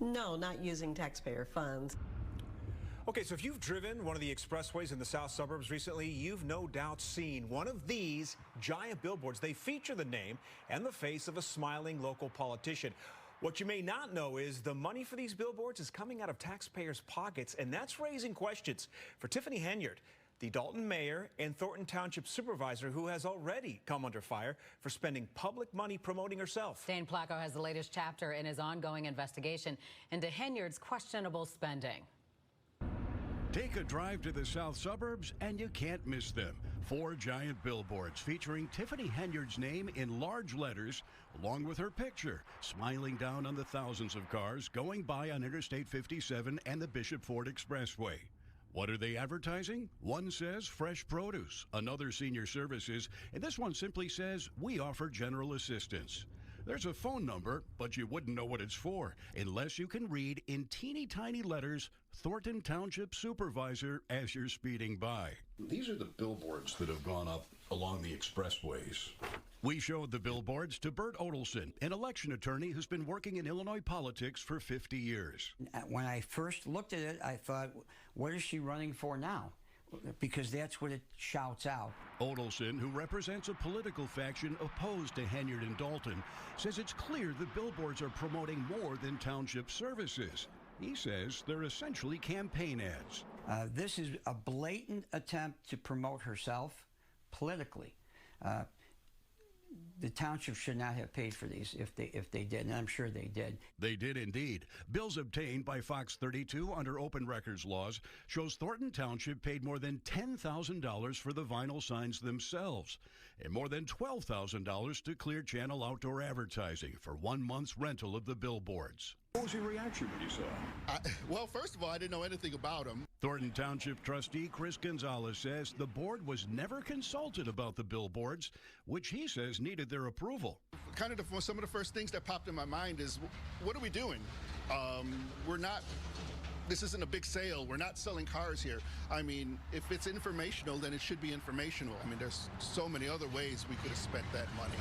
No, not using taxpayer funds. Okay, so if you've driven one of the expressways in the south suburbs recently, you've no doubt seen one of these giant billboards. They feature the name and the face of a smiling local politician. What you may not know is the money for these billboards is coming out of taxpayers' pockets, and that's raising questions for Tiffany Henyard, the Dalton mayor and Thornton Township supervisor, who has already come under fire for spending public money promoting herself. Dane Placco has the latest chapter in his ongoing investigation into Henyard's questionable spending. Take a drive to the south suburbs and you can't miss them. 4 giant billboards featuring Tiffany Henyard's name in large letters, along with her picture, smiling down on the thousands of cars going by on Interstate 57 and the Bishop Ford Expressway. What are they advertising? One says fresh produce, another senior services, and this one simply says we offer general assistance. There's a phone number, but you wouldn't know what it's for unless you can read in teeny tiny letters, Thornton Township Supervisor, as you're speeding by. These are the billboards that have gone up along the expressways. We showed the billboards to Bert Odelson, an election attorney who's been working in Illinois politics for 50 years. When I first looked at it, I thought, what is she running for now? Because that's what it shouts out. Odelson, who represents a political faction opposed to Henyard and Dalton, says it's clear the billboards are promoting more than township services. He says they're essentially campaign ads. This is a blatant attempt to promote herself politically. The township should not have paid for these if they did, and I'm sure they did. They did indeed. Bills obtained by Fox 32 under open records laws shows Thornton Township paid more than $10,000 for the vinyl signs themselves and more than $12,000 to Clear Channel Outdoor Advertising for 1 month's rental of the billboards. What was your reaction when you saw it? Well, first of all, I didn't know anything about them. Thornton Township trustee Chris Gonzalez says the board was never consulted about the billboards, which he says needed their approval. Kind of some of the first things that popped in my mind is, what are we doing? This isn't a big sale. We're not selling cars here. I mean, if it's informational, then it should be informational. I mean, there's so many other ways we could have spent that money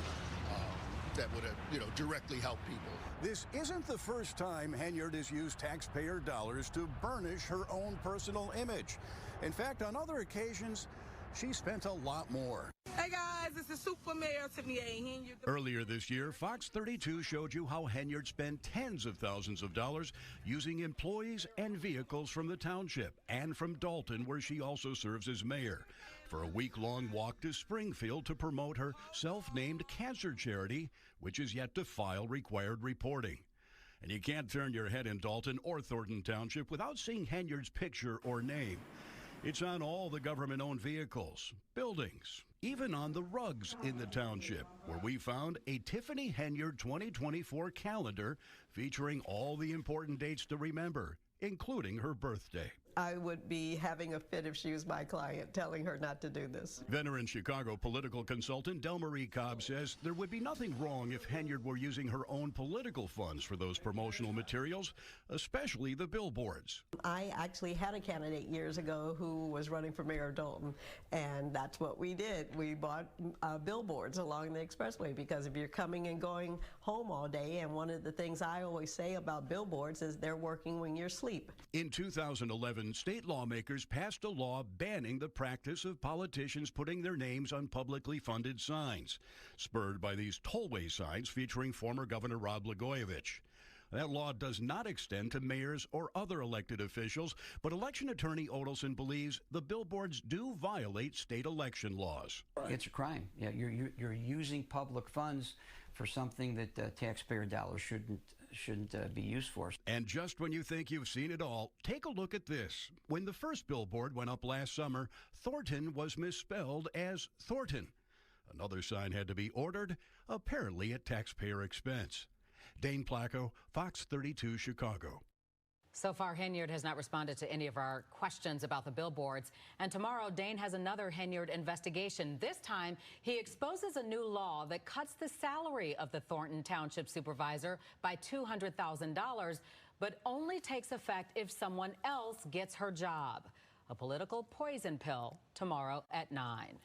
that would have, directly helped people. This isn't the first time Henyard has used taxpayer dollars to burnish her own personal image. In fact, on other occasions, she spent a lot more. Hey guys, this is Super Mayor Tiffany Henyard. Earlier this year, Fox 32 showed you how Henyard spent tens of thousands of dollars using employees and vehicles from the township and from Dalton, where she also serves as mayor, for a week-long walk to Springfield to promote her self-named cancer charity, which is yet to file required reporting. And you can't turn your head in Dalton or Thornton Township without seeing Henyard's picture or name. It's on all the government-owned vehicles, buildings, even on the rugs in the township, where we found a Tiffany Henyard 2024 calendar featuring all the important dates to remember, including her birthday. I would be having a fit if she was my client, telling her not to do this. Veteran Chicago political consultant Delmarie Cobb says there would be nothing wrong if Henyard were using her own political funds for those promotional materials, especially the billboards. I actually had a candidate years ago who was running for Mayor of Dalton, and that's what we did. We bought billboards along the expressway, because if you're coming and going home all day, and one of the things I always say about billboards is they're working when you're asleep. In 2011, state lawmakers passed a law banning the practice of politicians putting their names on publicly funded signs, spurred by these tollway signs featuring former Governor Rod Blagojevich. That law does not extend to mayors or other elected officials, but election attorney Odelson believes the billboards do violate state election laws. It's a crime. Yeah, you're using public funds for something that taxpayer dollars shouldn't be used for. And just when you think you've seen it all, take a look at this. When the first billboard went up last summer, Thornton was misspelled as Thornton. Another sign had to be ordered, apparently at taxpayer expense. Dane Placco, Fox 32, Chicago. So far, Henyard has not responded to any of our questions about the billboards. And tomorrow, Dane has another Henyard investigation. This time, he exposes a new law that cuts the salary of the Thornton Township supervisor by $200,000, but only takes effect if someone else gets her job. A political poison pill tomorrow at 9.